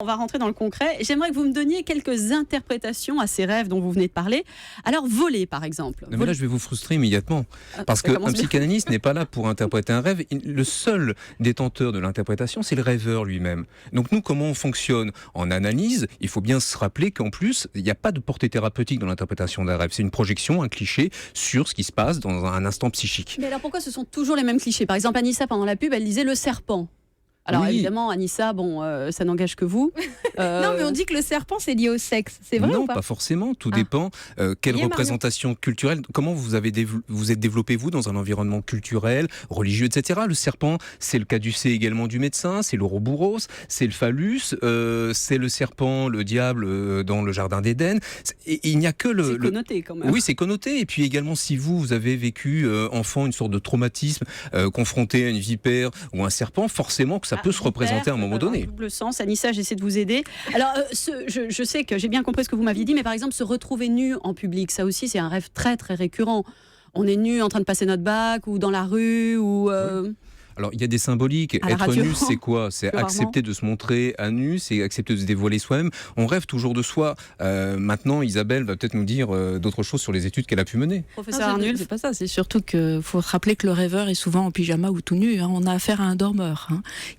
va rentrer dans le concret. J'aimerais que vous me donniez quelques interprétations à ces rêves dont vous venez de parler. Alors, voler, par exemple. Non, mais là, je vais vous frustrer immédiatement. Parce qu'un psychanalyste n'est pas là pour interpréter un rêve. Le seul détenteur de l'interprétation, c'est le rêveur lui-même. Donc nous, comment on fonctionne en analyse? Il faut bien se rappeler qu'en plus, il n'y a pas de portée thérapeutique dans l'interprétation d'un rêve. C'est une projection, un cliché sur ce qui se passe dans un instant psychique. Mais alors pourquoi ce sont toujours les mêmes clichés? Par exemple, Anissa, pendant la pub, elle disait le serpent. Alors oui. évidemment, Anissa, ça n'engage que vous. Non, mais on dit que le serpent, c'est lié au sexe. C'est vrai non, ou pas forcément. Tout dépend. Quelle Oui, représentation culturelle? Comment vous êtes développé, vous, dans un environnement culturel, religieux, etc. Le serpent, c'est le caducée également du médecin, c'est l'ouroboros, c'est le phallus, c'est le serpent, le diable dans le jardin d'Éden. Et il n'y a que c'est connoté quand même. Oui, c'est connoté. Et puis également, si vous avez vécu enfant une sorte de traumatisme, confronté à une vipère ou un serpent, forcément que ça peut se représenter à un moment donné. Double sens. Anissa, j'essaie de vous aider. Alors, je sais que j'ai bien compris ce que vous m'aviez dit, mais par exemple, se retrouver nu en public, ça aussi, c'est un rêve très, très récurrent. On est nu en train de passer notre bac, ou dans la rue, ou... Oui. Alors, il y a des symboliques. Être nu, c'est quoi? C'est accepter de se montrer à nu, c'est accepter de se dévoiler soi-même. On rêve toujours de soi. Maintenant, Isabelle va peut-être nous dire d'autres choses sur les études qu'elle a pu mener. Professeur Arnulf. C'est pas ça, c'est surtout qu'il faut se rappeler que le rêveur est souvent en pyjama ou tout nu. On a affaire à un dormeur.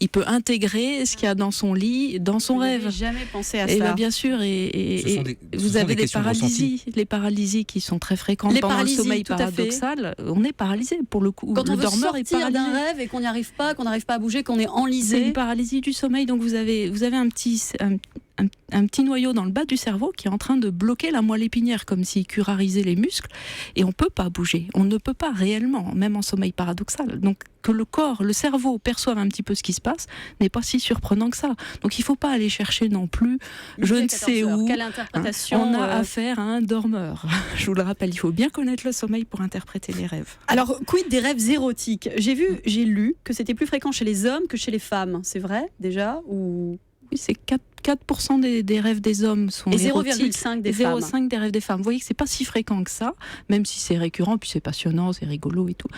Il peut intégrer ce qu'il y a dans son lit, dans son rêve. Je n'avais jamais pensé à ça. Ben, bien sûr, vous avez des paralysies. Les paralysies qui sont très fréquentes pendant le sommeil paradoxal. On est paralysé pour le coup. Quand le on veut dormeur est sortir paralysé d'un rêve et qu'on n'arrive pas à bouger, qu'on est enlisé. C'est une paralysie du sommeil, donc vous avez un petit noyau dans le bas du cerveau qui est en train de bloquer la moelle épinière, comme s'il curarisait les muscles, et on ne peut pas bouger. On ne peut pas réellement, même en sommeil paradoxal. Donc que le corps, le cerveau perçoive un petit peu ce qui se passe n'est pas si surprenant que ça. Donc il ne faut pas aller chercher non plus je ne sais où. Quelle interprétation on a affaire à un dormeur. Je vous le rappelle, il faut bien connaître le sommeil pour interpréter les rêves. Alors, quid des rêves érotiques? J'ai lu que c'était plus fréquent chez les hommes que chez les femmes. C'est vrai, déjà ou... Oui, c'est 4% des rêves des hommes sont érotiques. Et 0,5 des femmes. 0,5 des rêves des femmes. Vous voyez que c'est pas si fréquent que ça, même si c'est récurrent, puis c'est passionnant, c'est rigolo et tout.